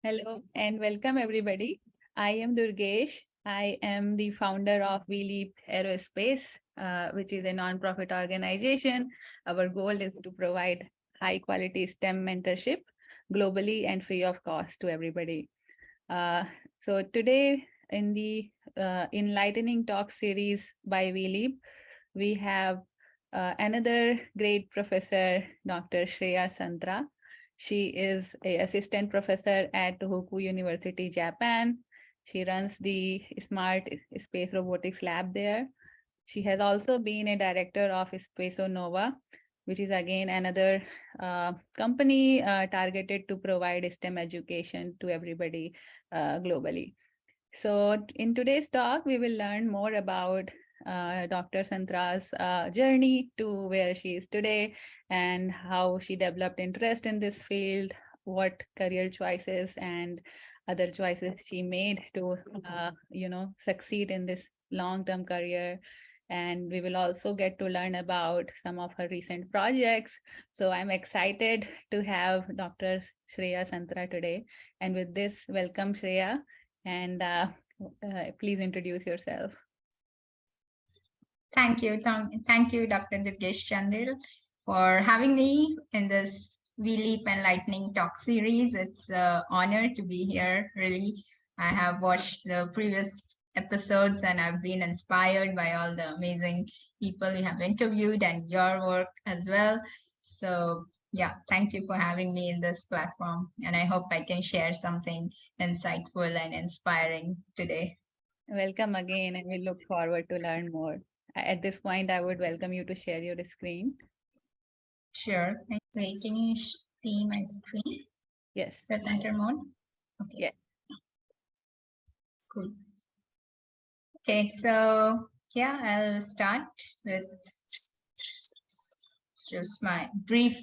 Hello and welcome everybody. I am Durgesh. I am the founder of WeLEAP Aerospace, which is a non-profit organization. Our goal is to provide high quality STEM mentorship globally and free of cost to everybody. So today in the Enlightening Talk series by WeLEAP, we have another great professor, Dr. Shreya Santra. She is an assistant professor at Tohuku University, Japan. She runs the Smart Space Robotics lab there. She has also been a director of Spaceonova, which is again another company targeted to provide STEM education to everybody globally. So in today's talk, we will learn more about Dr. Santra's journey to where she is today and how she developed interest in this field, what career choices and other choices she made to, succeed in this long-term career. And we will also get to learn about some of her recent projects. So I'm excited to have Dr. Shreya Santra today. And with this, welcome Shreya. And please introduce yourself. Thank you, Dr. Durgesh Chandel, for having me in this WeLEAP Enlightening Talk series. It's an honor to be here, really. I have watched the previous episodes and I've been inspired by all the amazing people you have interviewed and your work as well. So yeah, thank you for having me in this platform. And I hope I can share something insightful and inspiring today. Welcome again, and we look forward to learn more. At this point, I would welcome you to share your screen. Sure. Wait, can you see my screen? Yes. Presenter mode? Okay. Yeah. Cool. Okay, so yeah, I'll start with just my brief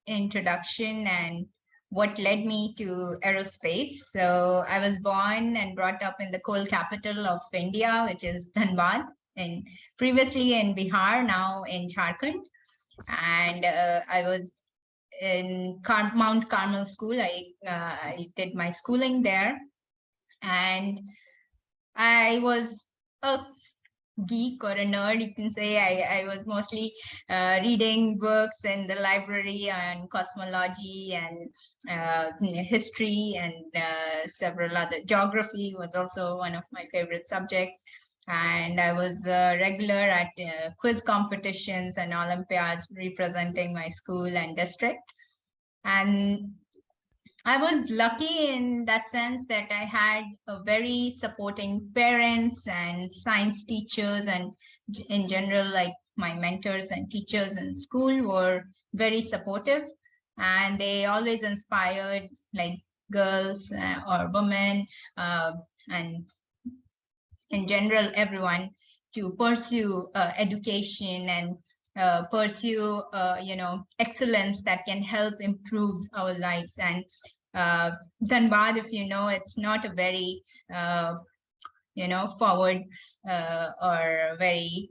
introduction and what led me to aerospace. So I was born and brought up in the coal capital of India, which is Dhanbad, and previously in Bihar, now in Jharkhand. And I was in Mount Carmel School. I did my schooling there, and I was a geek or a nerd, you can say. I was mostly reading books in the library on cosmology and history and several other. Geography was also one of my favorite subjects. And I was regular at quiz competitions and Olympiads representing my school and district. And I was lucky in that sense that I had a very supporting parents and science teachers, and in general, like my mentors and teachers in school were very supportive, and they always inspired like girls or women and in general everyone to pursue education and pursue excellence that can help improve our lives. And Dhanbad, if you know, it's not a very forward or very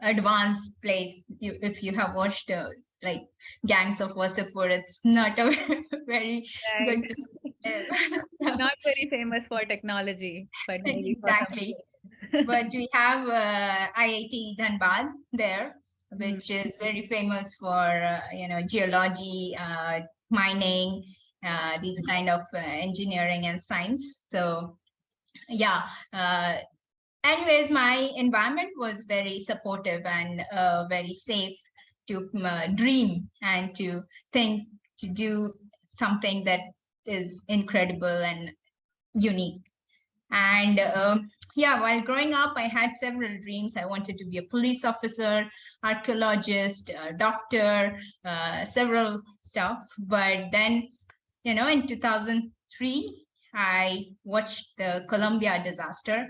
advanced place. If you have watched like Gangs of Wasseypur, it's not a very Right. good Not very famous for technology, but maybe exactly. But we have IIT Dhanbad there, which is very famous for geology, mining, these kind of engineering and science. So yeah. Anyways, my environment was very supportive and very safe to dream and to think, to do something that is incredible and unique. And yeah, while growing up, I had several dreams. I wanted to be a police officer, archaeologist, doctor, several stuff. But then, in 2003, I watched the Columbia disaster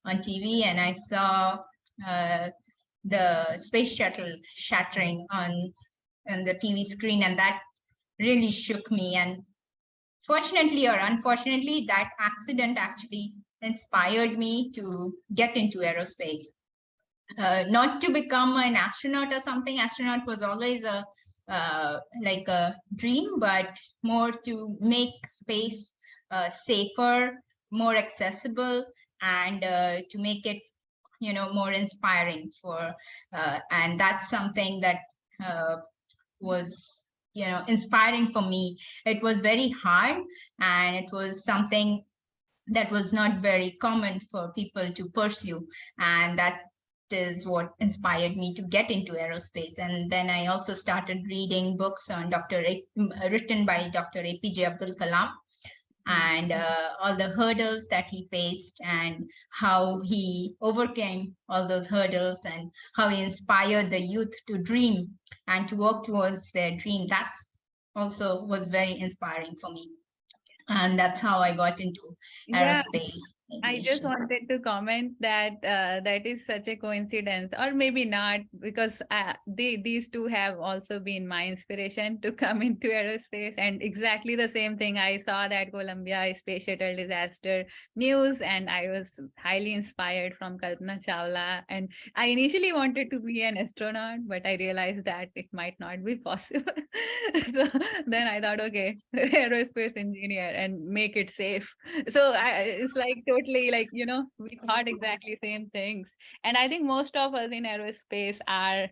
on TV, and I saw the space shuttle shattering on the TV screen, and that really shook me. And fortunately or unfortunately, that accident actually inspired me to get into aerospace. Not to become an astronaut or something. Astronaut was always like a dream, but more to make space safer, more accessible, and to make it, more inspiring for, and that's something that was, inspiring for me. It was very hard, and it was something that was not very common for people to pursue, and that is what inspired me to get into aerospace. And then I also started reading books on written by Dr. APJ Abdul Kalam, and all the hurdles that he faced, and how he overcame all those hurdles, and how he inspired the youth to dream and to work towards their dream. That's also was very inspiring for me. And that's how I got into Yeah, aerospace I just aviation. wanted to comment that that is such a coincidence, or maybe not, because these two have also been my inspiration to come into aerospace. And exactly the same thing. I saw that Columbia space shuttle disaster news, and I was highly inspired from Kalpana Chawla. And I initially wanted to be an astronaut, but I realized that it might not be possible. So then I thought, okay, aerospace engineer and make it safe. So it's like totally like, we thought exactly same things. And I think most of us in aerospace are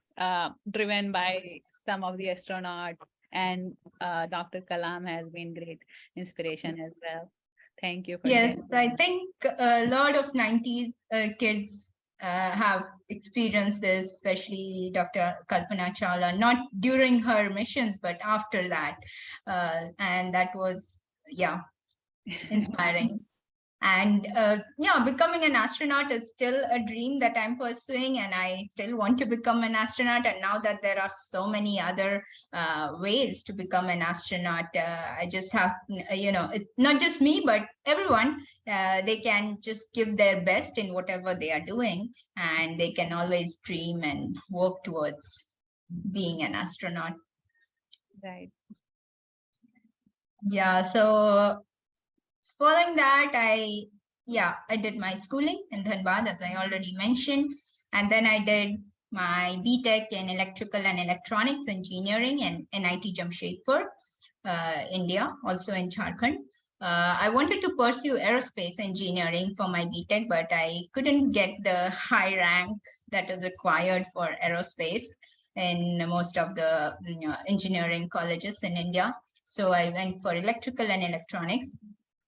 driven by some of the astronauts, and Dr. Kalam has been great inspiration as well. Thank you for Yes, sharing. I think a lot of 90s kids have experienced this, especially Dr. Kalpana Chawla, not during her missions, but after that. And that was, yeah, inspiring. And yeah, becoming an astronaut is still a dream that I'm pursuing, and I still want to become an astronaut. And now that there are so many other ways to become an astronaut, I just have, it's not just me, but everyone. They can just give their best in whatever they are doing, and they can always dream and work towards being an astronaut. Right. Yeah, so following that, I did my schooling in Dhanbad, as I already mentioned, and then I did my BTech in Electrical and Electronics Engineering in NIT Jamshedpur, India, also in Jharkhand. I wanted to pursue aerospace engineering for my BTech, but I couldn't get the high rank that is required for aerospace in most of the engineering colleges in India. So I went for electrical and electronics,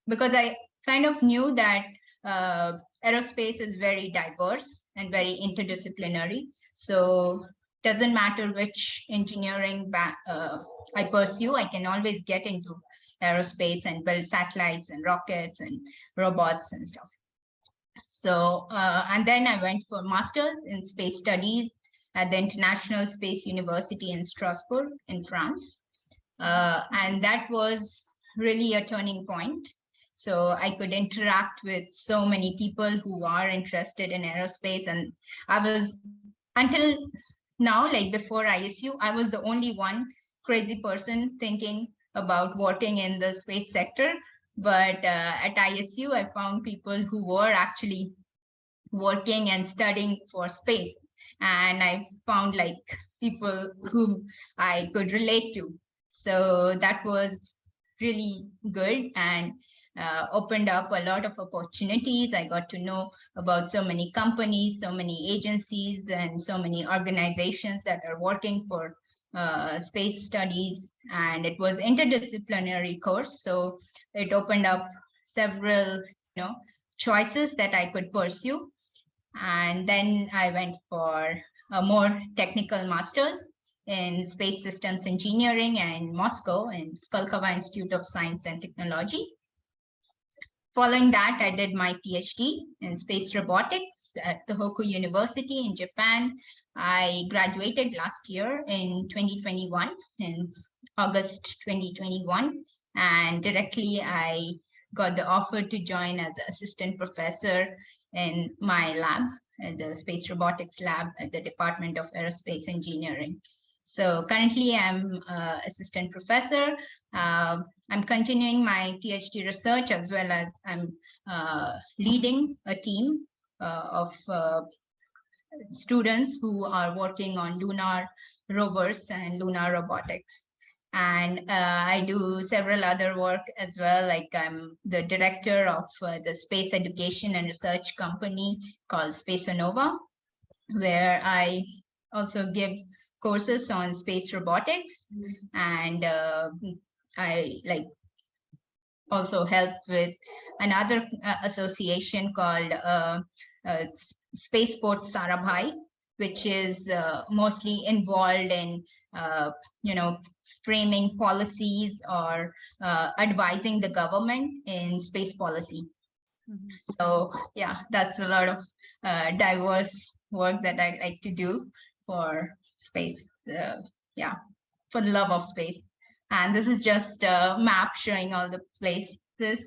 because I kind of knew that aerospace is very diverse and very interdisciplinary. So doesn't matter which engineering I pursue, I can always get into aerospace and build satellites and rockets and robots and stuff. So, and then I went for master's in space studies at the International Space University in Strasbourg in France. And that was really a turning point. So I could interact with so many people who are interested in aerospace. And I was, until now, like before ISU, I was the only one crazy person thinking about working in the space sector. But at ISU, I found people who were actually working and studying for space. And I found like people who I could relate to. So that was really good, and opened up a lot of opportunities. I got to know about so many companies, so many agencies, and so many organizations that are working for space studies. And it was interdisciplinary course, so it opened up several, choices that I could pursue. And then I went for a more technical master's in space systems engineering in Moscow in Skolkovo Institute of Science and Technology. Following that, I did my PhD in space robotics at Tohuku University in Japan. I graduated last year in 2021, in August 2021, and directly I got the offer to join as an assistant professor in my lab, at the Space Robotics Lab at the Department of Aerospace Engineering. So currently I'm assistant professor. I'm continuing my PhD research, as well as I'm leading a team of students who are working on lunar rovers and lunar robotics. And I do several other work as well. Like I'm the director of the space education and research company called Spaceonova, where I also give courses on space robotics, and I like also help with another association called Spaceport SARABHAI, which is mostly involved in you know, framing policies or advising the government in space policy. So yeah, that's a lot of diverse work that I like to do for space. Yeah, for the love of space. And this is just a map showing all the places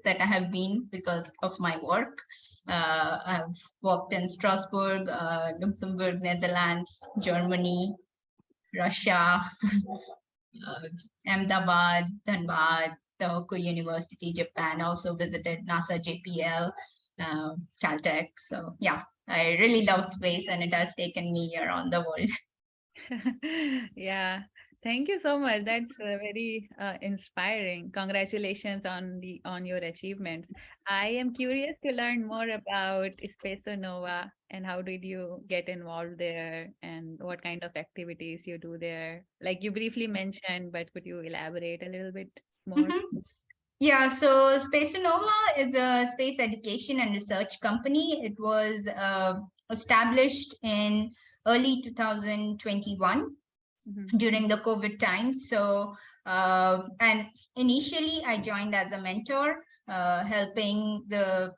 that I have been because of my work. I've worked in Strasbourg, Luxembourg, Netherlands, Germany, Russia, Ahmedabad, Dhanbad, Tohuku University, Japan. Also visited NASA JPL, Caltech. So yeah, I really love space, and it has taken me around the world. Yeah, thank you so much. That's very inspiring. Congratulations on your achievements. I am curious to learn more about Spaceonova and how did you get involved there and what kind of activities you do there. Like you briefly mentioned, but could you elaborate a little bit more? Mhm. Yeah, so Spaceonova is a space education and research company. It was established in early 2021 during the COVID times. So, and initially I joined as a mentor, helping the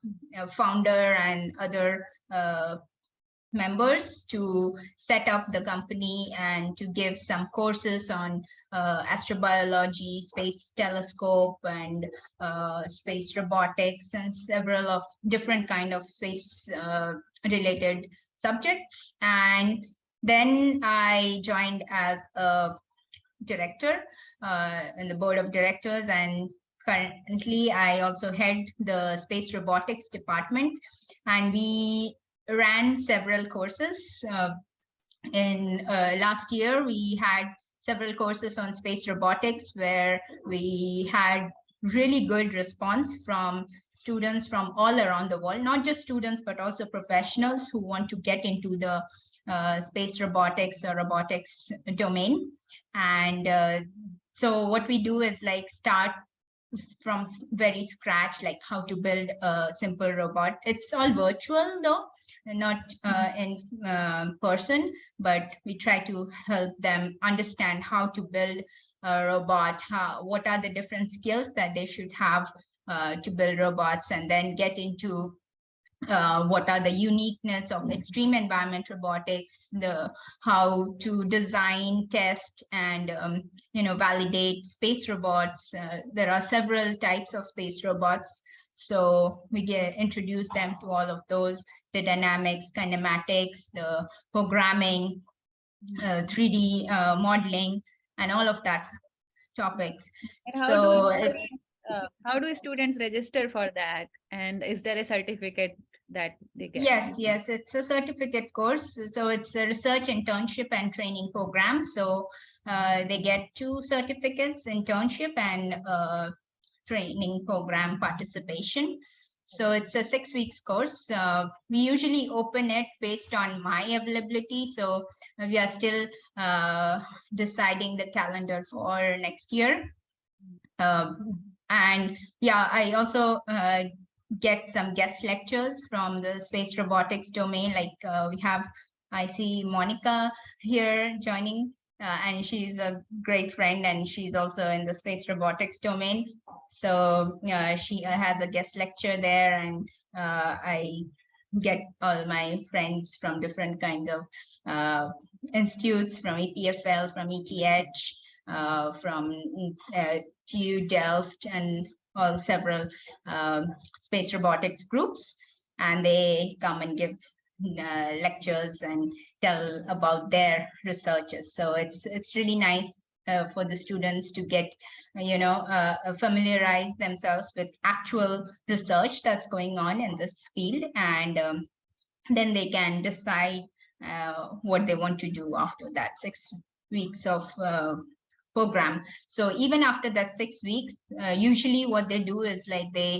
founder and other members to set up the company and to give some courses on astrobiology, space telescope, and space robotics, and several of different kind of space related subjects. And then I joined as a director in the board of directors, and currently I also head the space robotics department. And we ran several courses. In last year, we had several courses on space robotics where we had really good response from students from all around the world, not just students, but also professionals who want to get into the space robotics or robotics domain. And so what we do is like start from very scratch, like how to build a simple robot. It's all virtual though, not in person, but we try to help them understand how to build a robot, what are the different skills that they should have to build robots, and then get into what are the uniqueness of extreme environment robotics, the how to design, test, and validate space robots. There are several types of space robots, so we introduce them to all of those: the dynamics, kinematics, the programming, 3D modeling, and all of that topics. And So it's how do students register for that? And is there a certificate that they get? Yes, it's a certificate course. So it's a research internship and training program. So they get 2 certificates, internship and training program participation. So it's a 6 weeks course. We usually open it based on my availability. So we are still deciding the calendar for next year. And yeah, I also get some guest lectures from the space robotics domain. Like I see Monica here joining, and she's a great friend, and she's also in the space robotics domain. So she has a guest lecture there, and I get all my friends from different kinds of institutes, from EPFL, from ETH, from TU Delft, and all several space robotics groups, and they come and give lectures and tell about their researches. So it's really nice for the students to get familiarize themselves with actual research that's going on in this field, and then they can decide what they want to do after that 6 weeks of program. So even after that 6 weeks, usually what they do is like they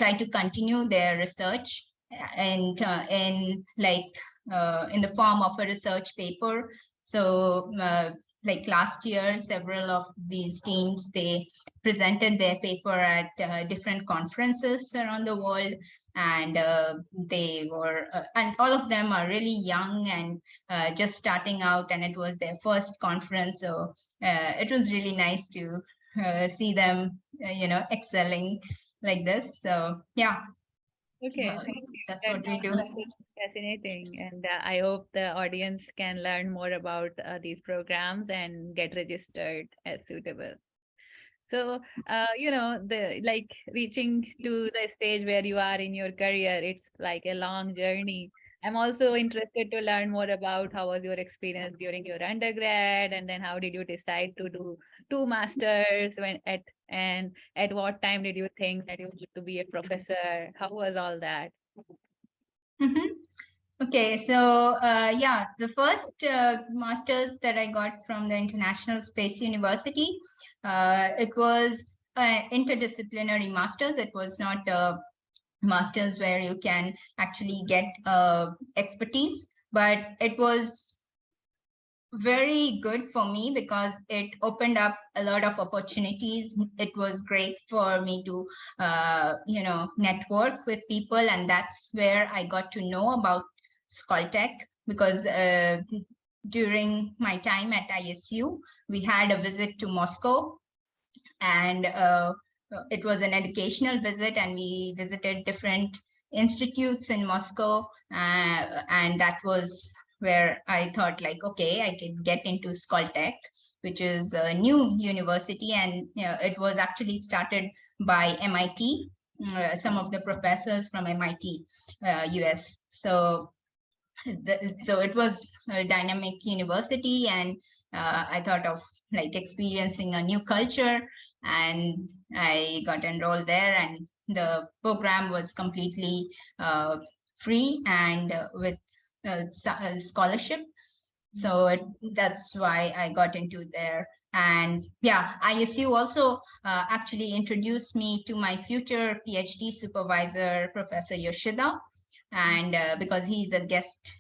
try to continue their research and in the form of a research paper. So like last year, several of these teams, they presented their paper at different conferences around the world, and they were and all of them are really young and just starting out, and it was their first conference. So it was really nice to see them excelling like this. So yeah, Okay, thank you. that's That what we do. sounds fascinating, and I hope the audience can learn more about these programs and get registered as suitable. So, the like reaching to the stage where you are in your career, it's like a long journey. I'm also interested to learn more about how was your experience during your undergrad, and then how did you decide to do two masters and at what time did you think that you wanted to be a professor? How was all that? Mhm. Okay, so yeah, the first master's that I got from the International Space University, it was interdisciplinary master's. It was not a master's where you can actually get expertise, but it was very good for me because it opened up a lot of opportunities. It was great for me to network with people, and that's where I got to know about Skoltech, because during my time at ISU, we had a visit to Moscow, and it was an educational visit, and we visited different institutes in Moscow, and that was where I thought like, okay, I can get into Skoltech, which is a new university, and it was actually started by MIT, some of the professors from MIT, US. So it was a dynamic university, and I thought of like experiencing a new culture, and I got enrolled there, and the program was completely free and with scholarship. So that's why I got into there. And yeah, ISU also actually introduced me to my future PhD supervisor, Professor Yoshida, and because he's a guest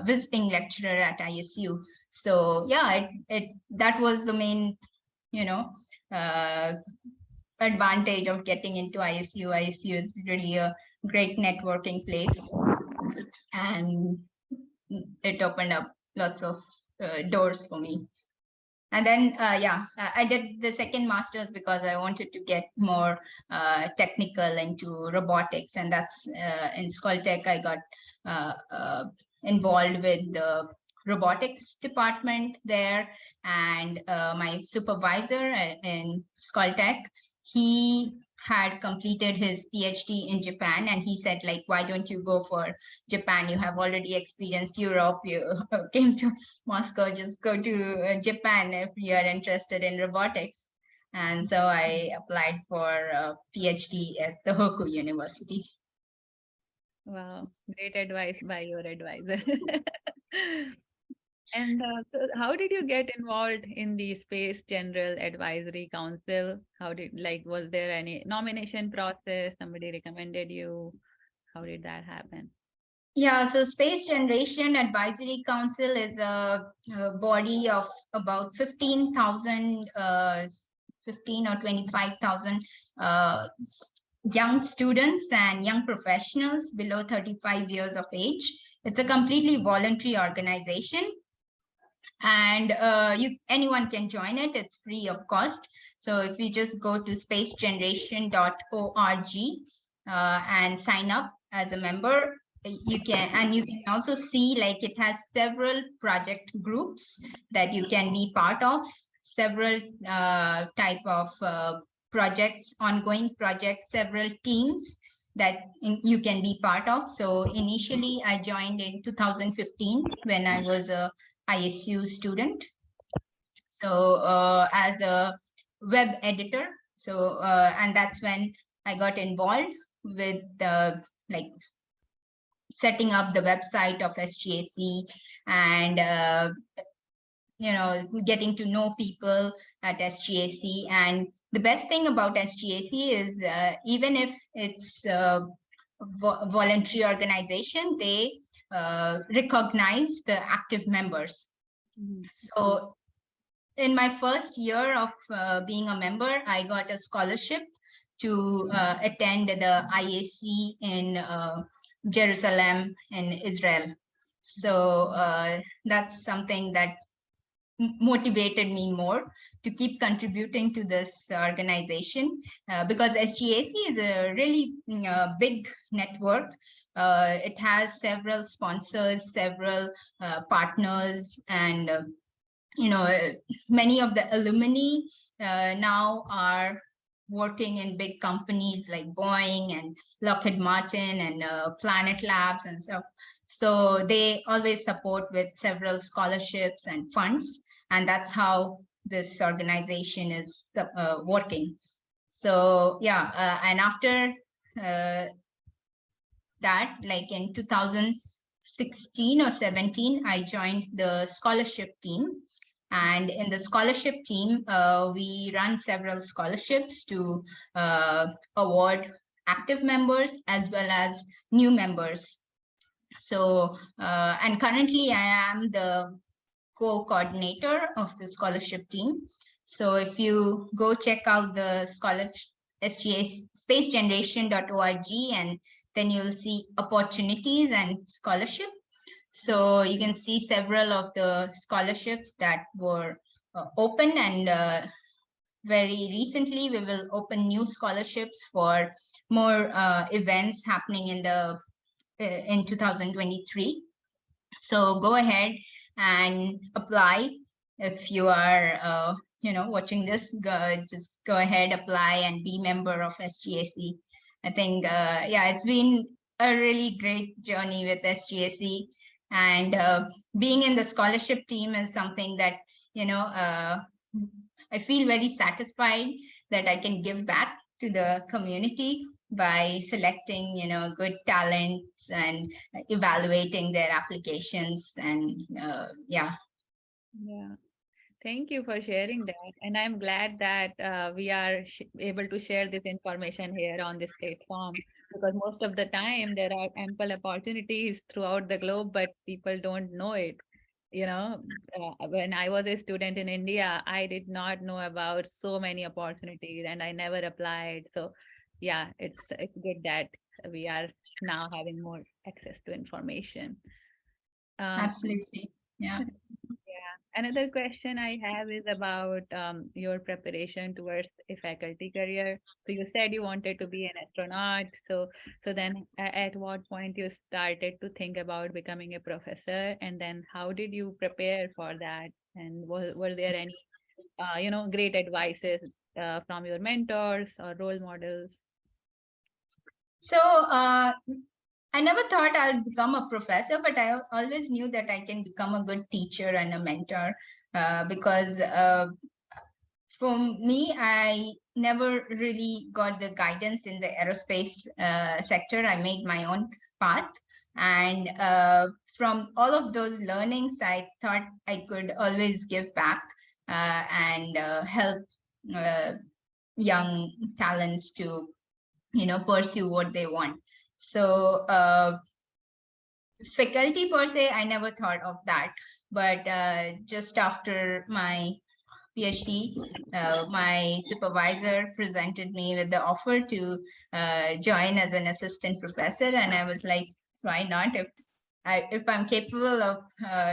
visiting lecturer at ISU. So yeah, it that was the main, you know, uh, advantage of getting into ISU. ISU is really a great networking place, and it opened up lots of doors for me. And then I did the second master's because I wanted to get more technical into robotics, and that's in Skoltech. I got involved with the robotics department there, and my supervisor in Skoltech, he had completed his PhD in Japan, and he said like, why don't you go for Japan? You have already experienced Europe, you came to Moscow, just go to Japan if you are interested in robotics. And so I applied for a PhD at the Tohuku University. Wow, great advice by your advisor. And so how did you get involved in the Space General Advisory Council? Was there any nomination process? Somebody recommended you? How did that happen? Yeah, so Space Generation Advisory Council is a body of about 15,000, 15 or 25,000 young students and young professionals below 35 years of age. It's a completely voluntary organization, and anyone can join it. It's free of cost. So if you just go to spacegeneration.org and sign up as a member, you can also see like it has several project groups that you can be part of, several type of projects, ongoing projects, several teams that you can be part of. So initially I joined in 2015 when I was a ISU student. So as a web editor, so and that's when I got involved with like setting up the website of SGAC, and getting to know people at SGAC. And the best thing about SGAC is even if it's a voluntary organization, they recognize the active members. So in my first year of being a member, I got a scholarship to attend the IAC in Jerusalem in Israel. So that's something that motivated me more to keep contributing to this organization because SGAC is a really big network. It has several sponsors, several partners, and many of the alumni now are working in big companies like Boeing and Lockheed Martin and Planet Labs and stuff. So they always support with several scholarships and funds. And that's how this organization is working. So yeah, and after that, like in 2016 or 17, I joined the scholarship team. And in the scholarship team, we run several scholarships to award active members as well as new members. So, and currently I am the co-coordinator of the scholarship team. So if you go check out the scholarship, SGA spacegeneration.org, and then you'll see opportunities and scholarship. So you can see several of the scholarships that were open, and very recently we will open new scholarships for more events happening in 2023. So go ahead and apply if you are watching this. Just go ahead, apply, and be member of SGAC. I think yeah, it's been a really great journey with SGAC. And being in the scholarship team is something that, I feel very satisfied that I can give back to the community by selecting, good talents and evaluating their applications. And yeah. Yeah. Thank you for sharing that. And I'm glad that we are able to share this information here on this platform, because most of the time there are ample opportunities throughout the globe, but people don't know it. When I was a student in India, I did not know about so many opportunities and I never applied. So yeah, it's good that we are now having more access to information. Absolutely. Yeah. Another question I have is about your preparation towards a faculty career. So you said you wanted to be an astronaut. So then at what point you started to think about becoming a professor, and then how did you prepare for that? And were there any great advices from your mentors or role models? So I never thought I'll become a professor, but I always knew that I can become a good teacher and a mentor because for me, I never really got the guidance in the aerospace sector. I made my own path. And from all of those learnings, I thought I could always give back and help young talents to, pursue what they want. So faculty per se, I never thought of that. But just after my Ph.D, my supervisor presented me with the offer to join as an assistant professor, and I was like, why not? If I'm capable of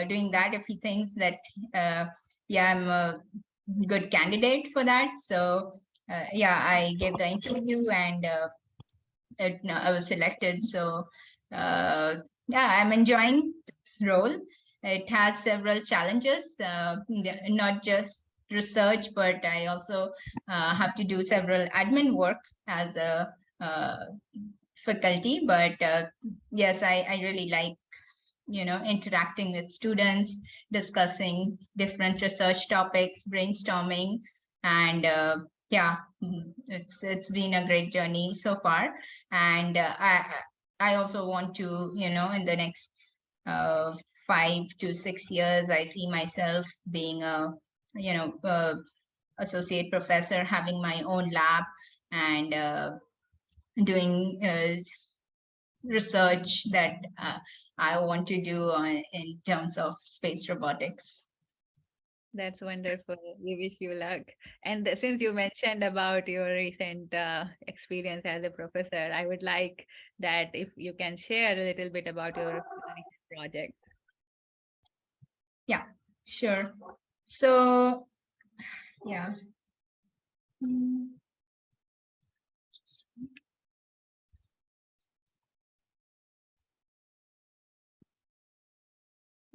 doing that, if he thinks that yeah, I'm a good candidate for that. So yeah, I gave the interview, and I was selected. So yeah, I'm enjoying this role. It has several challenges, not just research, but I also have to do several admin work as a faculty. But yes, I really like, interacting with students, discussing different research topics, brainstorming, and yeah, it's been a great journey so far. And I also want to, in the next 5 to 6 years, I see myself being a, associate professor, having my own lab and doing research that I want to do in terms of space robotics. That's wonderful. We wish you luck. And since you mentioned about your recent experience as a professor, I would like that if you can share a little bit about your recent project. Yeah, sure. So, yeah.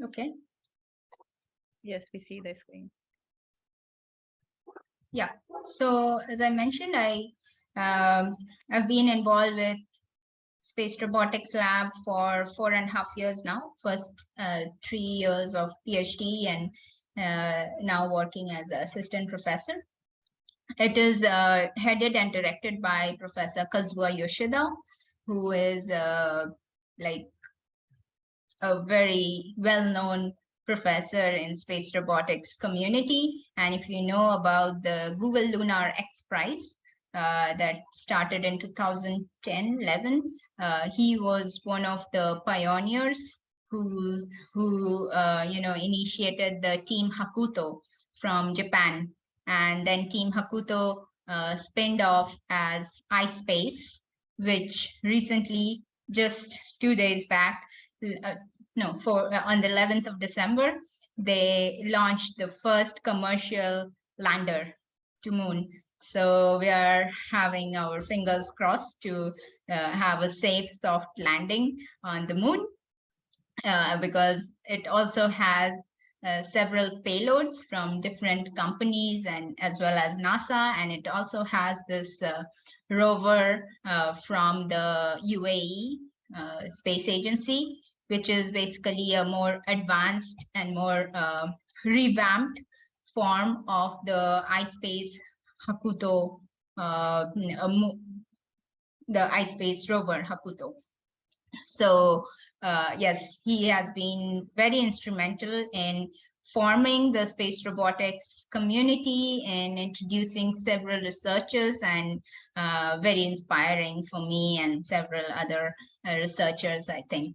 Okay. Yes, we see the screen. Yeah. So as I mentioned, I've been involved with Space Robotics Lab for 4.5 years now. First 3 years of Ph.D. and now working as an assistant professor. It is headed and directed by Professor Kazuo Yoshida, who is like a very well-known professor in space robotics community. And if you know about the Google Lunar X Prize that started in 2010-11, he was one of the pioneers who initiated the Team Hakuto from Japan, and then Team Hakuto spinned off as iSpace, which recently, just 2 days back, on the 11th of December, they launched the first commercial lander to moon. So we are having our fingers crossed to have a safe, soft landing on the moon, because it also has several payloads from different companies and as well as NASA, and it also has this rover from the UAE space agency, which is basically a more advanced and more revamped form of the iSpace Hakuto, the iSpace rover Hakuto. So yes, he has been very instrumental in forming the space robotics community and introducing several researchers, and very inspiring for me and several other researchers, I think.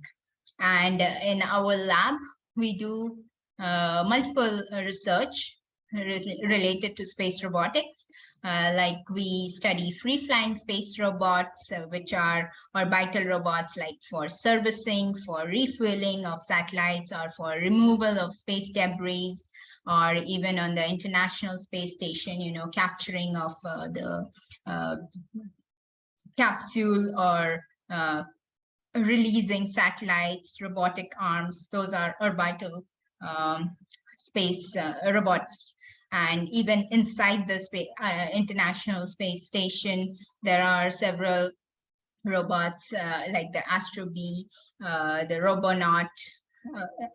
And in our lab, we do multiple research related to space robotics. Like we study free-flying space robots, which are orbital robots, like for servicing, for refueling of satellites, or for removal of space debris, or even on the International Space Station, capturing of the capsule, or releasing satellites, robotic arms. Those are orbital space robots. And even inside the International Space Station, there are several robots like the Astro B, the Robonaut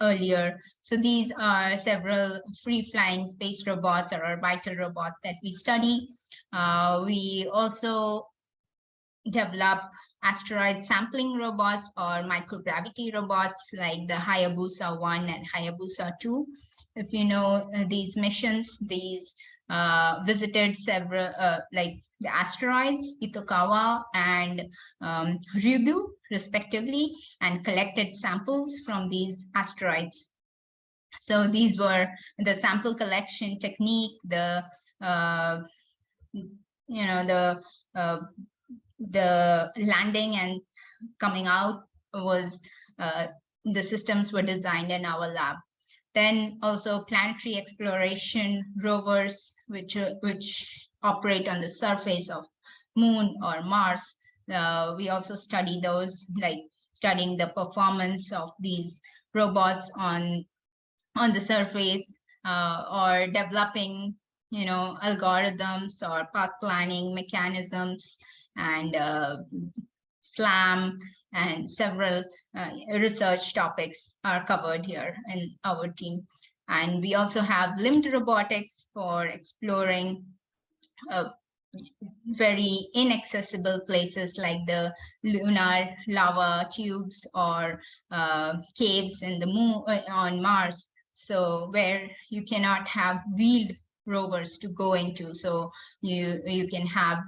earlier. So these are several free-flying space robots or orbital robots that we study. We also develop asteroid sampling robots or microgravity robots like the Hayabusa 1 and Hayabusa 2. If you know these missions, these visited several, like the asteroids, Itokawa and Ryugu, respectively, and collected samples from these asteroids. So these were the sample collection technique, the landing and coming out was the systems were designed in our lab. Then also planetary exploration rovers, which operate on the surface of Moon or Mars. We also study those, like studying the performance of these robots on the surface, or developing algorithms or path planning mechanisms, and SLAM and several research topics are covered here in our team. And we also have limbed robotics for exploring very inaccessible places like the lunar lava tubes or caves in the moon on Mars. So where you cannot have wheeled rovers to go into. So you can have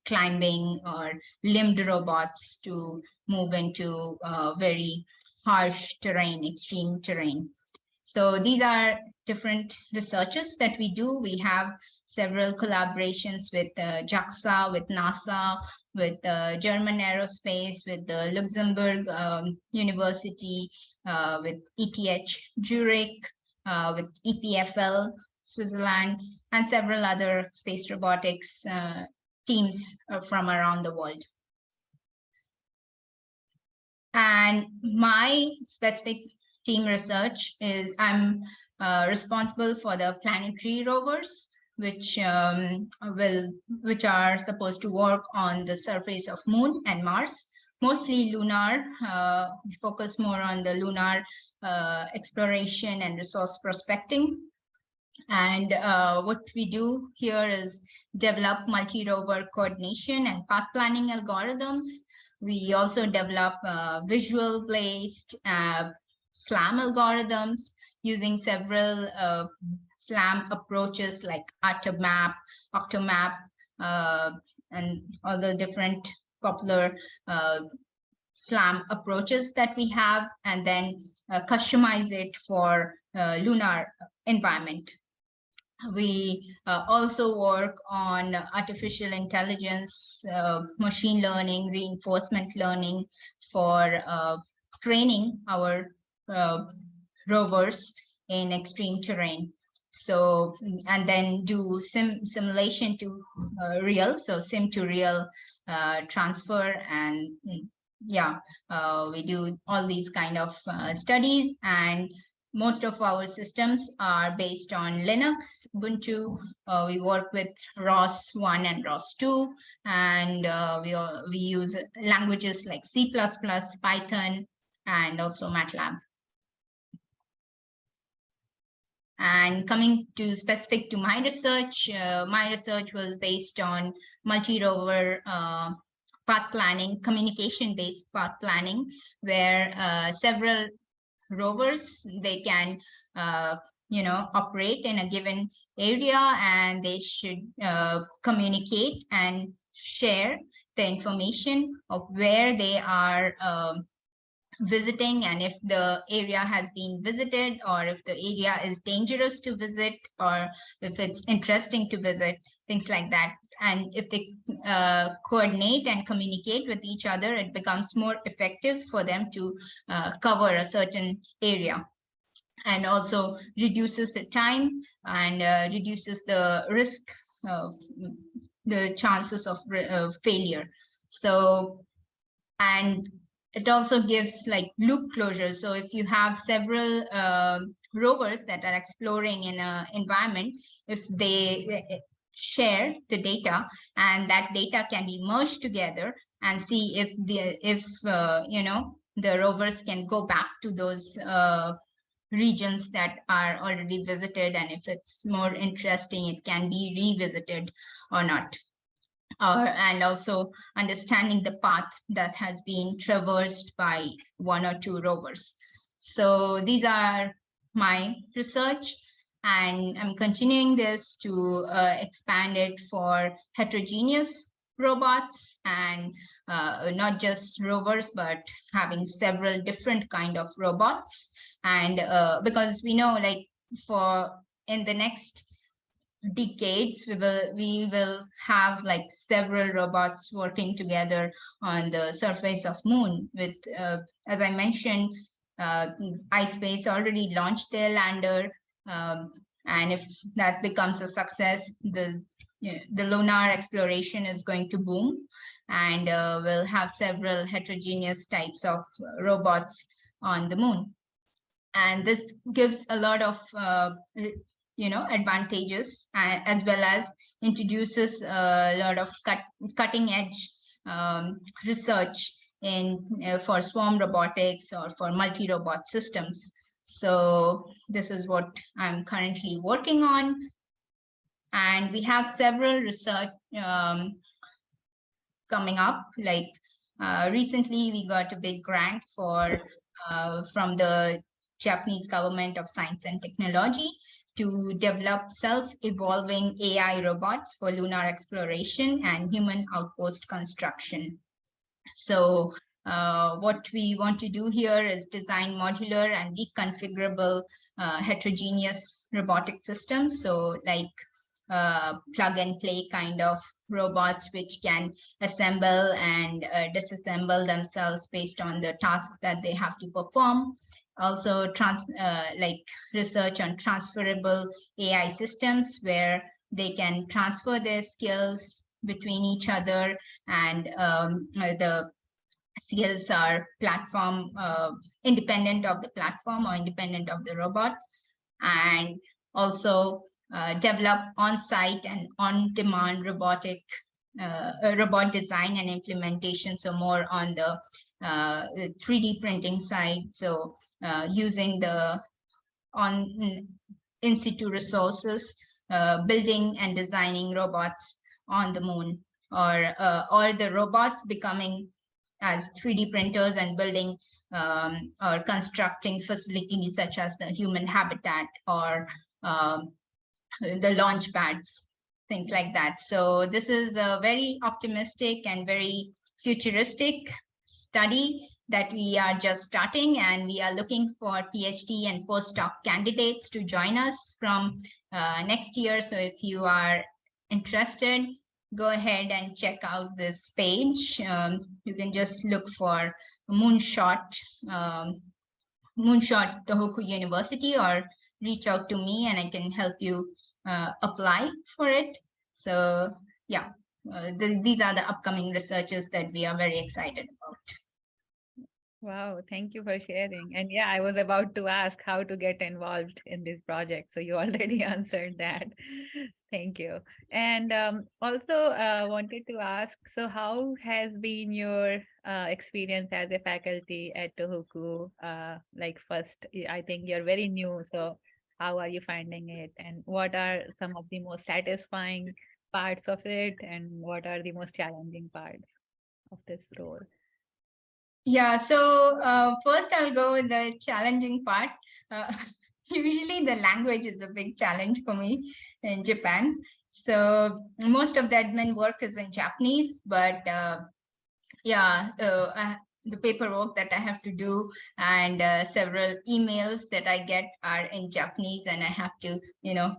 climbing or limbed robots to move into very harsh terrain, extreme terrain. So these are different researches that we do. We have several collaborations with JAXA, with NASA, with German Aerospace, with the Luxembourg University, with ETH Zurich, with EPFL Switzerland, and several other space robotics teams from around the world. And my specific team research is I'm responsible for the planetary rovers, which are supposed to work on the surface of Moon and Mars, mostly lunar. We focus more on the lunar exploration and resource prospecting. And what we do here is develop multi-rover coordination and path planning algorithms. We also develop visual-based SLAM algorithms using several SLAM approaches like AutoMap, OctoMap, and all the different popular SLAM approaches that we have, and then customize it for lunar environment. We also work on artificial intelligence, machine learning, reinforcement learning for training our rovers in extreme terrain. So, and then do simulation to real, so sim to real transfer, and yeah, we do all these kind of studies. And most of our systems are based on Linux, Ubuntu. We work with ROS 1 and ROS 2, and we use languages like C++, Python, and also MATLAB. And coming to specific to my research was based on multi-rover path planning, communication-based path planning, where several rovers, they can operate in a given area, and they should communicate and share the information of where they are visiting, and if the area has been visited, or if the area is dangerous to visit, or if it's interesting to visit, things like that. And if they coordinate and communicate with each other, it becomes more effective for them to cover a certain area, and also reduces the time and reduces the risk of the chances of failure. So, and it also gives like loop closure. So if you have several rovers that are exploring in an environment, if they share the data, and that data can be merged together, and see if the rovers can go back to those regions that are already visited, and if it's more interesting, it can be revisited or not. And also understanding the path that has been traversed by one or two rovers. So these are my research, and I'm continuing this to expand it for heterogeneous robots, and not just rovers, but having several different kind of robots. And because we know, like, for in the next decades, we will have like several robots working together on the surface of Moon. With as I mentioned, iSpace already launched their lander, and if that becomes a success, the lunar exploration is going to boom, and we'll have several heterogeneous types of robots on the Moon. And this gives a lot of advantages, as well as introduces a lot of cutting edge research in for swarm robotics or for multi-robot systems. So this is what I'm currently working on. And we have several research coming up. Like recently, we got a big grant from the Japanese government of science and technology to develop self-evolving AI robots for lunar exploration and human outpost construction. So what we want to do here is design modular and reconfigurable heterogeneous robotic systems. So like plug and play kind of robots which can assemble and disassemble themselves based on the tasks that they have to perform. Also like research on transferable AI systems where they can transfer their skills between each other, and the skills are platform independent of the platform or independent of the robot. And also develop on-site and on-demand robotic robot design and implementation, so more on the 3D printing side. So using the on in situ resources, building and designing robots on the moon, or the robots becoming as 3D printers and building or constructing facilities such as the human habitat or the launch pads, things like that. So this is a very optimistic and very futuristic study that we are just starting, and we are looking for PhD and postdoc candidates to join us from next year. So if you are interested, go ahead and check out this page. You can just look for Moonshot Tohuku University, or reach out to me and I can help you apply for it. So yeah, these are the upcoming researches that we are very excited about. Wow, thank you for sharing. And yeah, I was about to ask how to get involved in this project. So you already answered that. Thank you. And also wanted to ask, so how has been your experience as a faculty at Tohoku? Like first, I think you're very new. So how are you finding it? And what are some of the most satisfying parts of it? And what are the most challenging parts of this role? Yeah, so first I'll go with the challenging part. Uh, Usually the language is a big challenge for me in Japan. So most of the admin work is in Japanese, but yeah, the paperwork that I have to do and several emails that I get are in Japanese, and I have to,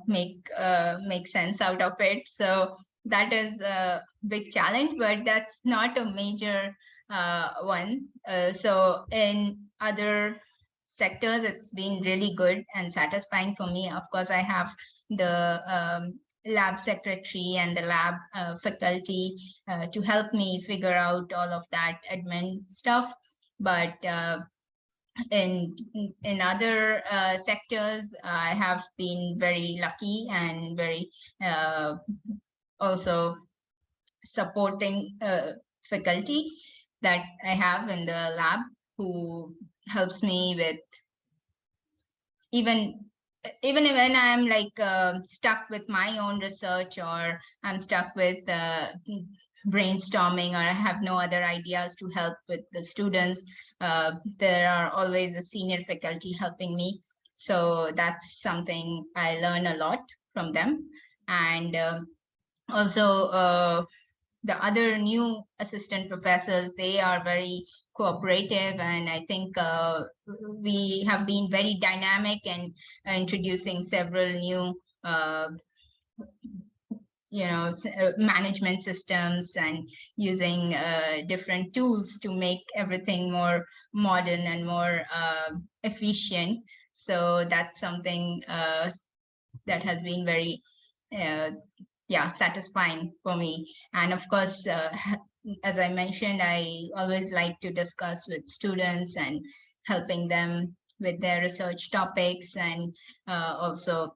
make sense out of it. So that is a big challenge, but that's not a major one. So in other sectors, it's been really good and satisfying for me. Of course, I have the lab secretary and the lab faculty to help me figure out all of that admin stuff. But in other sectors, I have been very lucky and very also supporting faculty that I have in the lab, who helps me with even when I'm like stuck with my own research, or I'm stuck with brainstorming, or I have no other ideas to help with the students, there are always a senior faculty helping me. So that's something I learn a lot from them. And also the other new assistant professors, they are very cooperative, and I think we have been very dynamic and introducing several new management systems and using different tools to make everything more modern and more efficient. So that's something that has been very satisfying for me. And of course, as I mentioned, I always like to discuss with students and helping them with their research topics, and also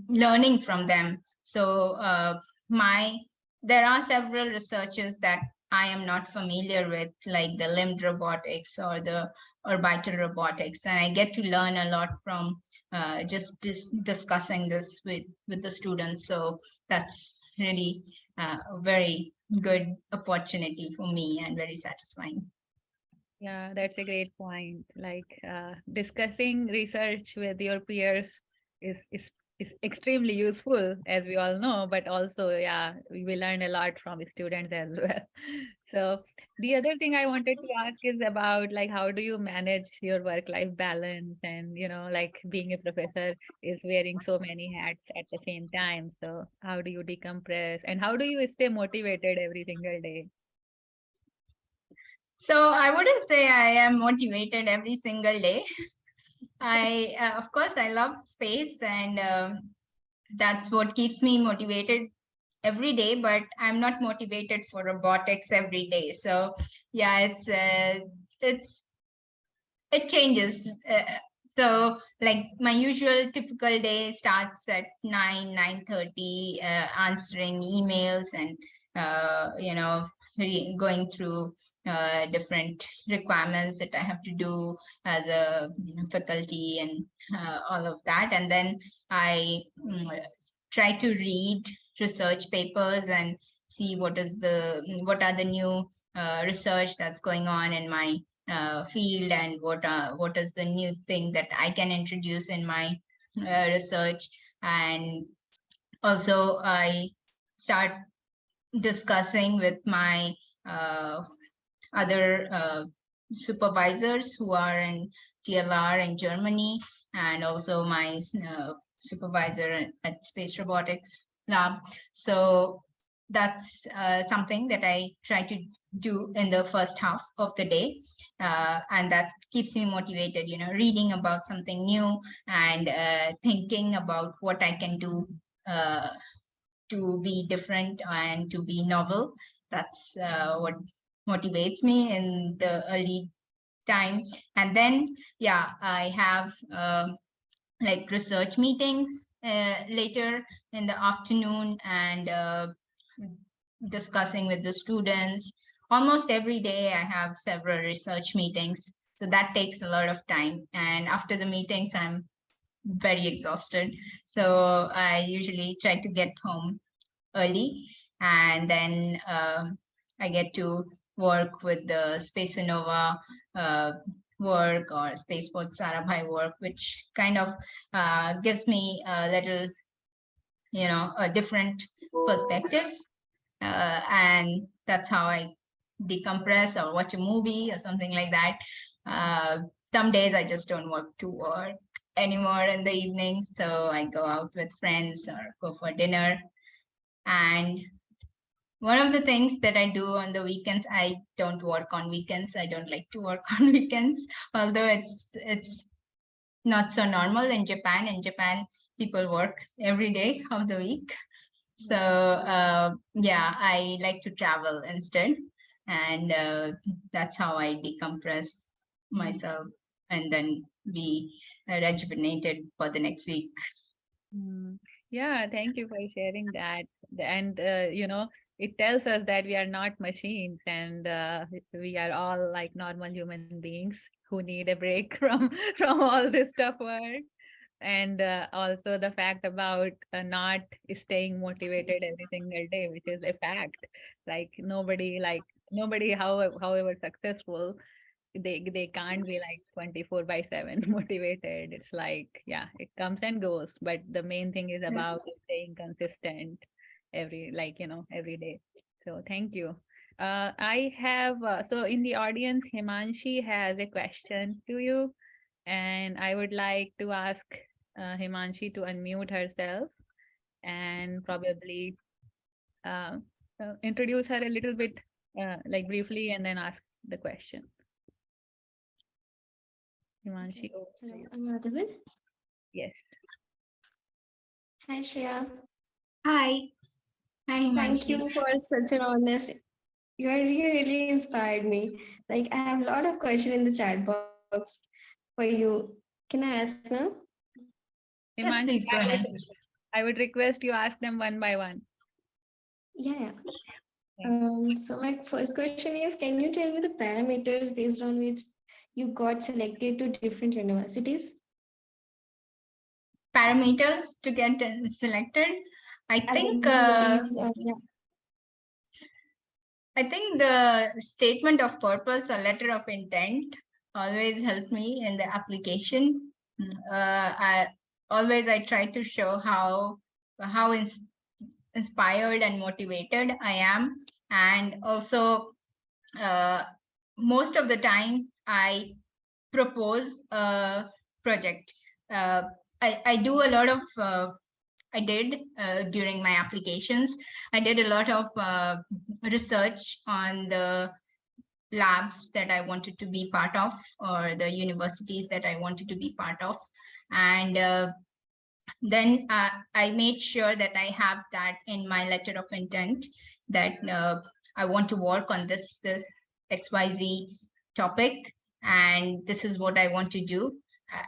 learning from them. So there are several researchers that I am not familiar with, like the limbed robotics or the orbital robotics, and I get to learn a lot from just discussing this with the students. So that's really a very good opportunity for me and very satisfying. Yeah, that's a great point. Like discussing research with your peers is, is is extremely useful, as we all know, but also, yeah, we will learn a lot from students as well. So the other thing I wanted to ask is about like how do you manage your work-life balance and like being a professor is wearing so many hats at the same time. So how do you decompress and how do you stay motivated every single day? So I wouldn't say I am motivated every single day. I, of course, I love space, and that's what keeps me motivated every day. But I'm not motivated for robotics every day. So yeah, it's it changes. So like my usual typical day starts at 9:30, answering emails and going through different requirements that I have to do as a faculty and all of that. And then I try to read research papers and see what are the new research that's going on in my field, and what is the new thing that I can introduce in my research. And also I start discussing with my uh, other supervisors who are in TLR in Germany, and also my supervisor at Space Robotics lab. So that's something that I try to do in the first half of the day, and that keeps me motivated. Reading about something new and thinking about what I can do uh, to be different and to be novel. That's what motivates me in the early time. And then, yeah, I have like research meetings later in the afternoon, and discussing with the students. Almost every day, I have several research meetings. So that takes a lot of time. And after the meetings, I'm very exhausted. So I usually try to get home early, and then I get to work with the Spaceonova uh, work or Spaceport SARABHAI work, which kind of gives me a little, a different perspective. And that's how I decompress or watch a movie or something like that. Uh, some days I just don't want to work anymore in the evening, so I go out with friends or go for dinner. And one of the things that I do on the weekends, I don't work on weekends. I don't like to work on weekends, although it's not so normal in Japan. In Japan, people work every day of the week. So yeah, I like to travel instead, and that's how I decompress myself and then be rejuvenated for the next week. Mm. Yeah, thank you for sharing that. And it tells us that we are not machines and we are all like normal human beings who need a break from all this tough work. And also the fact about not staying motivated every single day, which is a fact. Like nobody, however successful, they can't be like 24/7 motivated. It's like, yeah, it comes and goes, but the main thing is about staying consistent every day. So thank you. I have so in the audience, Himanshi has a question to you, and I would like to ask Himanshi to unmute herself and probably uh, introduce her a little bit, like briefly, and then ask the question. Himanshi, over to Hello, you. I'm audible. Yes. Hi, Shreya. Hi, hi, Thank Himanshi. you for such an honest. You are really inspired me. Like I have a lot of questions in the chat box for you. Can I ask now? Yes, Himanshi, please go ahead. I would request you ask them one by one. Yeah, yeah. Thank So my first question is, can you tell me the parameters based on which you got selected to different universities? parameters to get selected. I think Yeah. I think the statement of purpose or letter of intent always helped me in the application. I try to show how inspired and motivated I am, and also most of the times I propose a project. I do a lot of I did during my applications. I did a lot of research on the labs that I wanted to be part of, or the universities that I wanted to be part of. And then I made sure that I have that in my letter of intent, that I want to work on this XYZ topic, and this is what I want to do,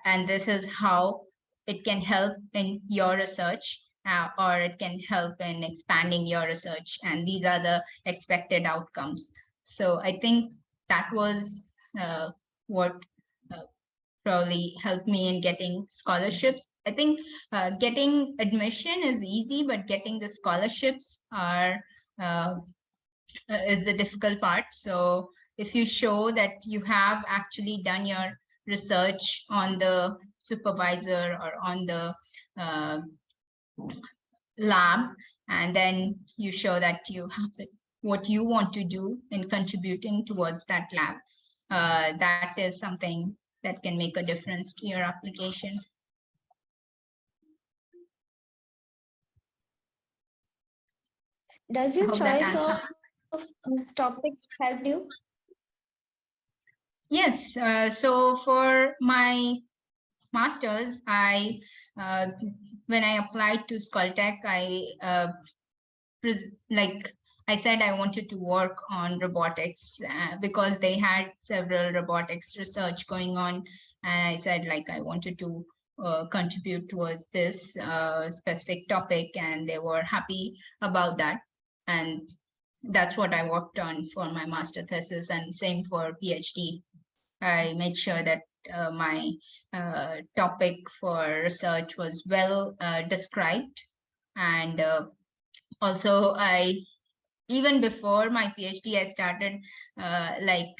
and this is how it can help in your research, or it can help in expanding your research, and these are the expected outcomes. So I think that was what probably helped me in getting scholarships. I think getting admission is easy, but getting the scholarships is the difficult part. So if you show that you have actually done your research on the supervisor or on the lab, and then you show that you have what you want to do in contributing towards that lab, that is something that can make a difference to your application. Does your choice of topics help you? Yes. So for my master's, I when I applied to Skoltech, like I said, I wanted to work on robotics because they had several robotics research going on, and I said like I wanted to contribute towards this specific topic, and they were happy about that, and that's what I worked on for my master thesis, and same for PhD. I made sure that my topic for research was well described, and also even before my PhD, I started like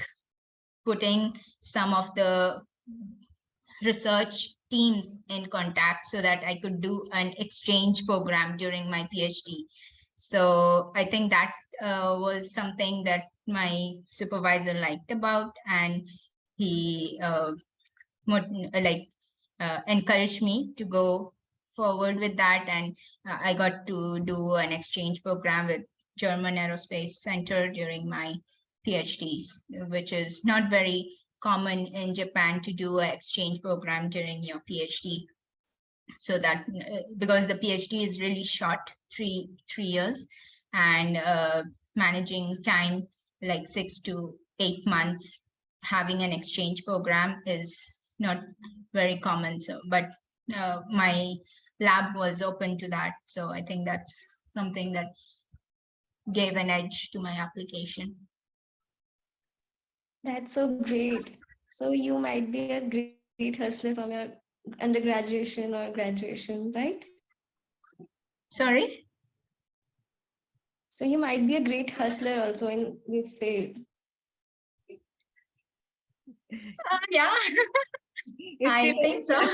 putting some of the research teams in contact so that I could do an exchange program during my PhD. So I think that was something that my supervisor liked about, and he encouraged me to go forward with that, and I got to do an exchange program with German Aerospace Center during my PhDs, which is not very common in Japan to do an exchange program during your PhD. So that because the PhD is really short, three years, and managing time like 6 to 8 months, having an exchange program is not very common. So, but my lab was open to that. So I think that's something that gave an edge to my application. That's so great. So you might be a great hustler from your undergraduation or graduation, right? Sorry? So you might be a great hustler also in this field. Yeah, I think so.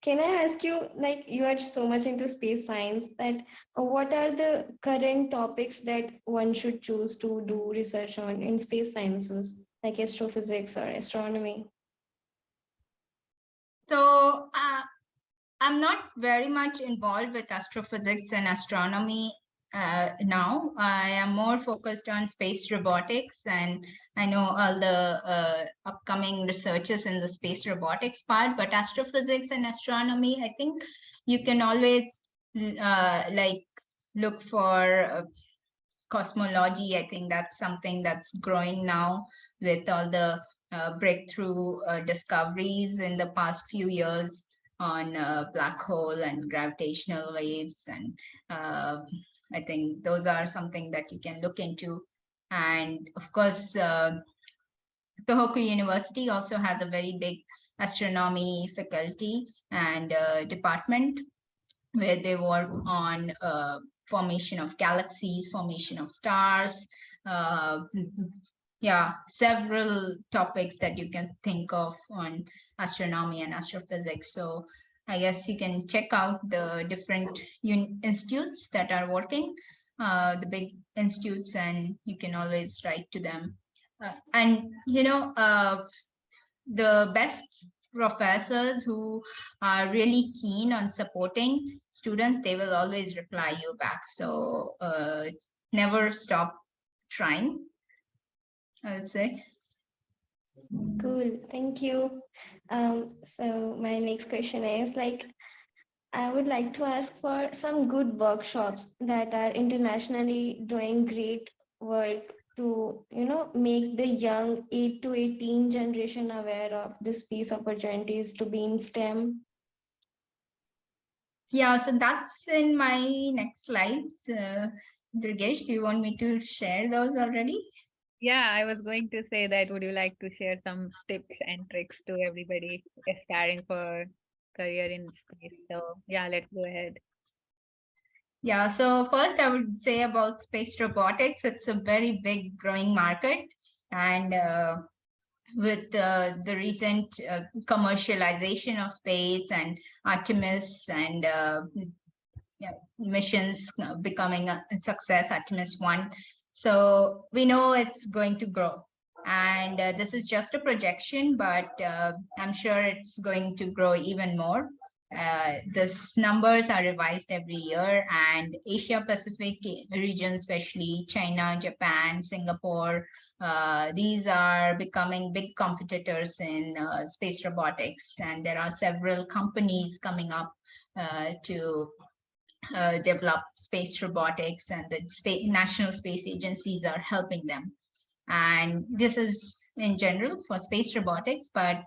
Can I ask you, like, you are so much into space science, that what are the current topics that one should choose to do research on in space sciences, like astrophysics or astronomy? So I'm not very much involved with astrophysics and astronomy now. I am more focused on space robotics, and I know all the upcoming researchers in the space robotics part, but astrophysics and astronomy, I think you can always like look for cosmology. I think that's something that's growing now with all the breakthrough discoveries in the past few years on black hole and gravitational waves, and I think those are something that you can look into. And of course, Tohoku University also has a very big astronomy faculty and department, where they work on formation of galaxies, formation of stars, uh, yeah, several topics that you can think of on astronomy and astrophysics. So I guess you can check out the different institutes that are working, the big institutes, and you can always write to them. And the best professors who are really keen on supporting students, they will always reply you back. So never stop trying, I would say. Cool, thank you. So my next question is like, I would like to ask for some good workshops that are internationally doing great work to, make the young 8 to 18 generation aware of the space opportunities to be in STEM. Yeah, so that's in my next slides. Durgesh, do you want me to share those already? Yeah, I was going to say that. Would you like to share some tips and tricks to everybody aspiring for career in space? So yeah, let's go ahead. Yeah, so first I would say about space robotics. It's a very big growing market, and with the recent commercialization of space and Artemis and missions becoming a success, Artemis 1. So we know it's going to grow. And this is just a projection, but I'm sure it's going to grow even more. These numbers are revised every year, and Asia Pacific region, especially China, Japan, Singapore, these are becoming big competitors in space robotics, and there are several companies coming up to develop space robotics, and the national space agencies are helping them. And this is in general for space robotics, but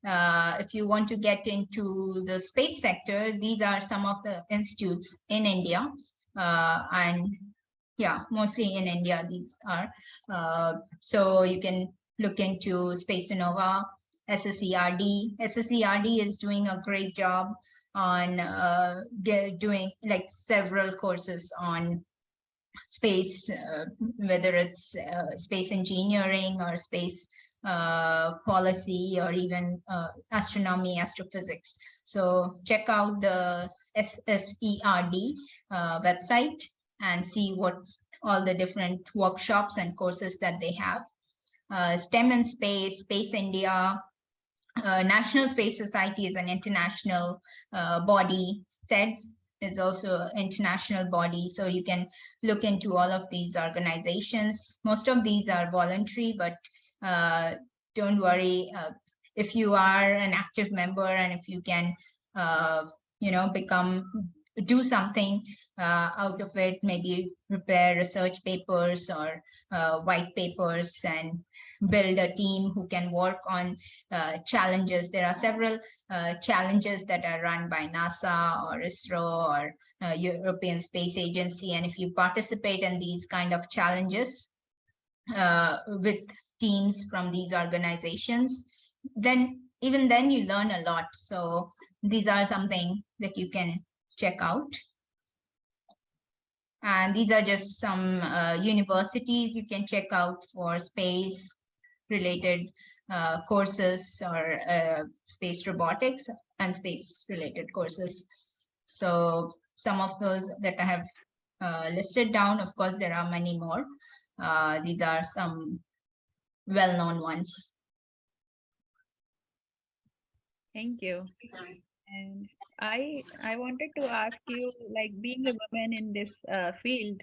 if you want to get into the space sector, these are some of the institutes in India, and yeah, mostly in India these are. So you can look into Spaceonova, SSERD. SSERD is doing a great job on doing like several courses on space, whether it's space engineering or space policy or even astronomy, astrophysics. So check out the SSERD website and see what all the different workshops and courses that they have. STEM and Space, Space India, National Space Society is an international body. SED is also an international body. So you can look into all of these organizations. Most of these are voluntary, but don't worry. If you are an active member and if you can, do something out of it, maybe prepare research papers or white papers and build a team who can work on challenges. There are several challenges that are run by NASA or ISRO or European Space Agency. And if you participate in these kind of challenges with teams from these organizations, then even then you learn a lot. So these are something that you can check out. And these are just some universities you can check out for space related courses or space robotics and space related courses. So some of those that I have listed down, of course, there are many more. These are some well-known ones. Thank you. And I wanted to ask you, like being a woman in this field,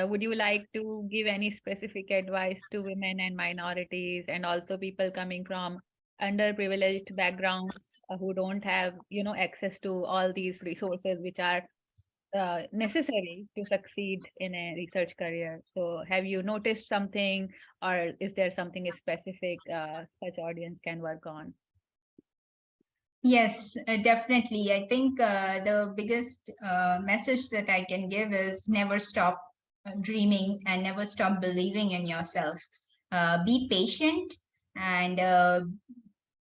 would you like to give any specific advice to women and minorities and also people coming from underprivileged backgrounds who don't have, access to all these resources which are necessary to succeed in a research career? So have you noticed something, or is there something specific such audience can work on? Yes, definitely. I think the biggest message that I can give is never stop dreaming and never stop believing in yourself. Be patient and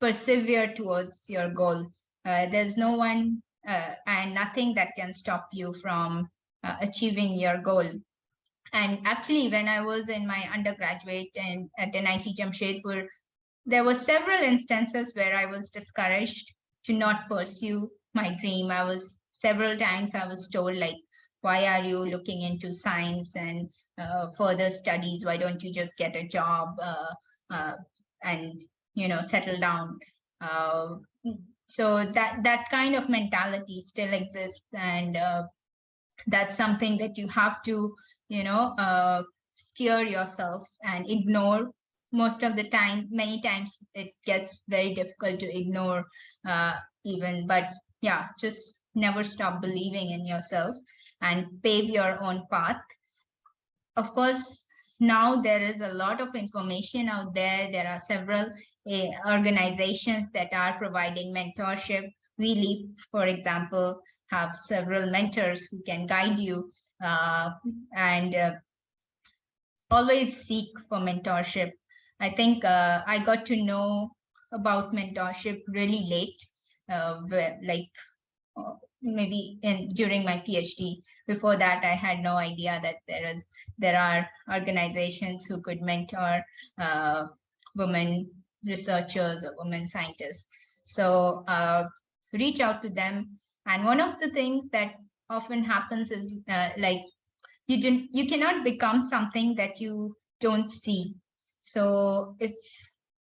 persevere towards your goal. There's no one and nothing that can stop you from achieving your goal. And actually, when I was in my undergraduate and at NIT Jamshedpur, there were several instances where I was discouraged to not pursue my dream. Several times I was told, like, why are you looking into science and further studies? Why don't you just get a job and settle down? So that kind of mentality still exists, and that's something that you have to steer yourself and ignore. Most of the time, many times it gets very difficult to ignore even, but yeah, just never stop believing in yourself and pave your own path. Of course, now there is a lot of information out there. There are several organizations that are providing mentorship. WeLEAP, for example, have several mentors who can guide you, and always seek for mentorship. I think I got to know about mentorship really late, like maybe during my PhD. Before that, I had no idea that there are organizations who could mentor women researchers or women scientists. So reach out to them. And one of the things that often happens is like you cannot become something that you don't see. So if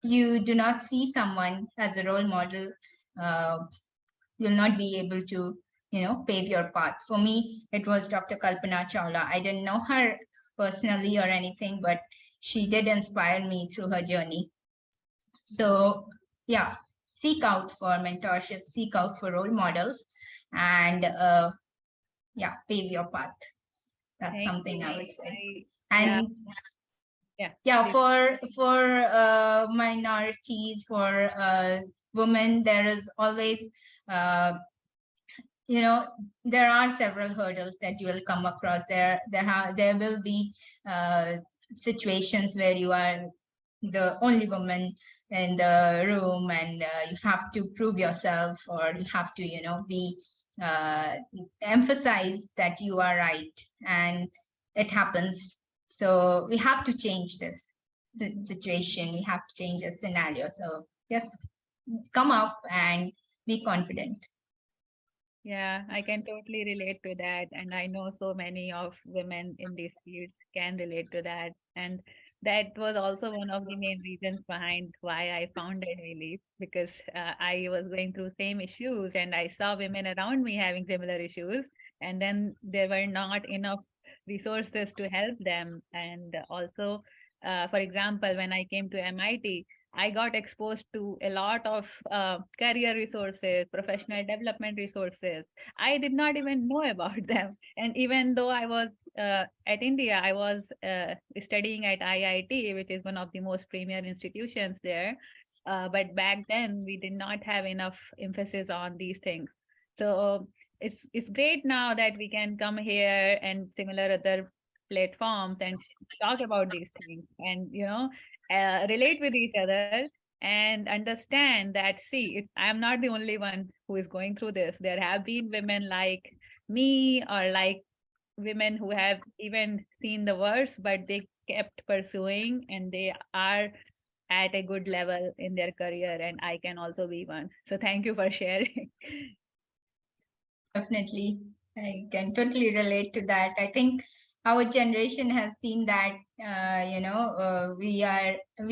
you do not see someone as a role model, you'll not be able to, pave your path. For me, it was Dr. Kalpana Chawla. I didn't know her personally or anything, but she did inspire me through her journey. So yeah, seek out for mentorship, seek out for role models, and yeah, pave your path. That's Thank something you. I would say. Yeah. And Yeah, for minorities, for women, there is always there are several hurdles that you will come across. There will be situations where you are the only woman in the room, and you have to prove yourself, or you have to be emphasize that you are right, and it happens. So we have to change this situation. We have to change the scenario. So yes, come up and be confident. Yeah, I can totally relate to that. And I know so many of women in this field can relate to that. And that was also one of the main reasons behind why I founded WeLEAP, because I was going through same issues and I saw women around me having similar issues. And then there were not enough resources to help them. And also, for example, when I came to MIT, I got exposed to a lot of career resources, professional development resources. I did not even know about them. And even though I was at India, I was studying at IIT, which is one of the most premier institutions there. But back then, we did not have enough emphasis on these things. So it's great now that we can come here and similar other platforms and talk about these things and relate with each other and understand that, see, I'm not the only one who is going through this. There have been women like me, or like women who have even seen the worst, but they kept pursuing and they are at a good level in their career, and I can also be one. So thank you for sharing. Definitely, I can totally relate to that. I think our generation has seen that we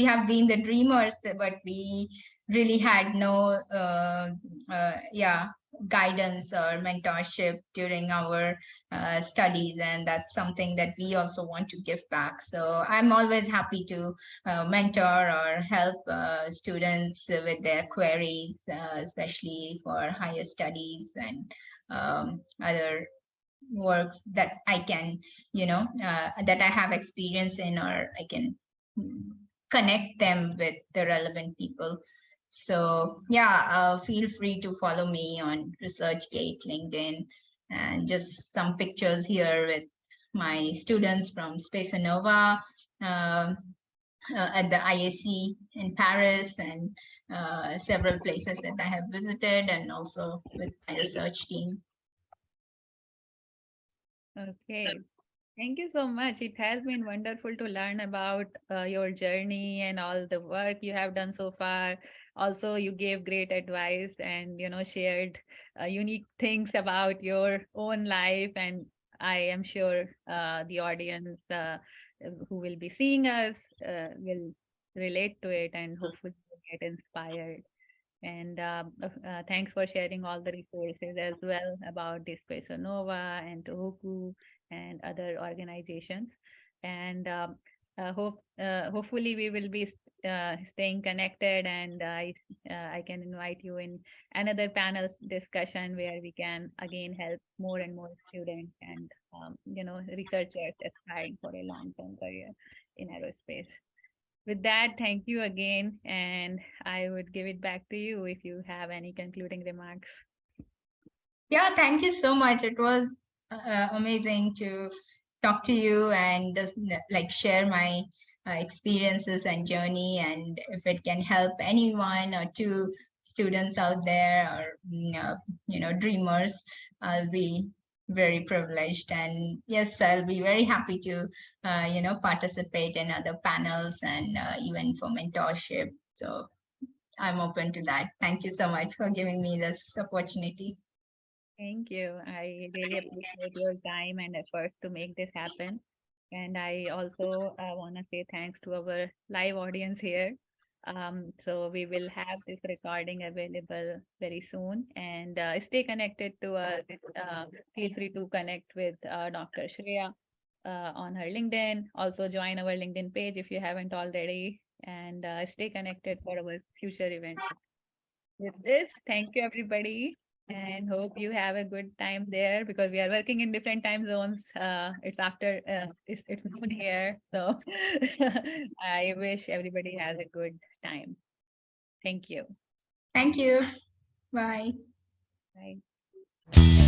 have been the dreamers, but we really had no guidance or mentorship during our studies, and that's something that we also want to give back. So I'm always happy to mentor or help students with their queries, especially for higher studies and other works that I can, that I have experience in, or I can connect them with the relevant people. So yeah, feel free to follow me on ResearchGate, LinkedIn, and just some pictures here with my students from Spaceonova. at the IAC in Paris, and several places that I have visited, and also with my research team. Okay. Thank you so much. It has been wonderful to learn about your journey and all the work you have done so far. Also, you gave great advice and shared unique things about your own life. And I am sure the audience who will be seeing us will relate to it and hopefully get inspired. And thanks for sharing all the resources as well about the Spaceonova and Tohuku and other organizations. And hopefully we will be staying connected, and I can invite you in another panel discussion where we can again help more and more students and researchers aspiring for a long-term career in aerospace. With that, thank you again, and I would give it back to you if you have any concluding remarks. Yeah, thank you so much. It was amazing to talk to you and just, like, share my experiences and journey. And if it can help anyone or two students out there, or dreamers, I'll be very privileged. And yes, I'll be very happy to participate in other panels, and even for mentorship. So I'm open to that. Thank you so much for giving me this opportunity. Thank you. I really appreciate your time and effort to make this happen. And I also want to say thanks to our live audience here. So we will have this recording available very soon, and stay connected to us. Feel free to connect with Dr. Shreya on her LinkedIn. Also join our LinkedIn page if you haven't already, and stay connected for our future events. With this, thank you everybody, and hope you have a good time there because we are working in different time zones. It's after it's noon here, so I wish everybody has a good time. Thank you. Thank you. Bye. Bye.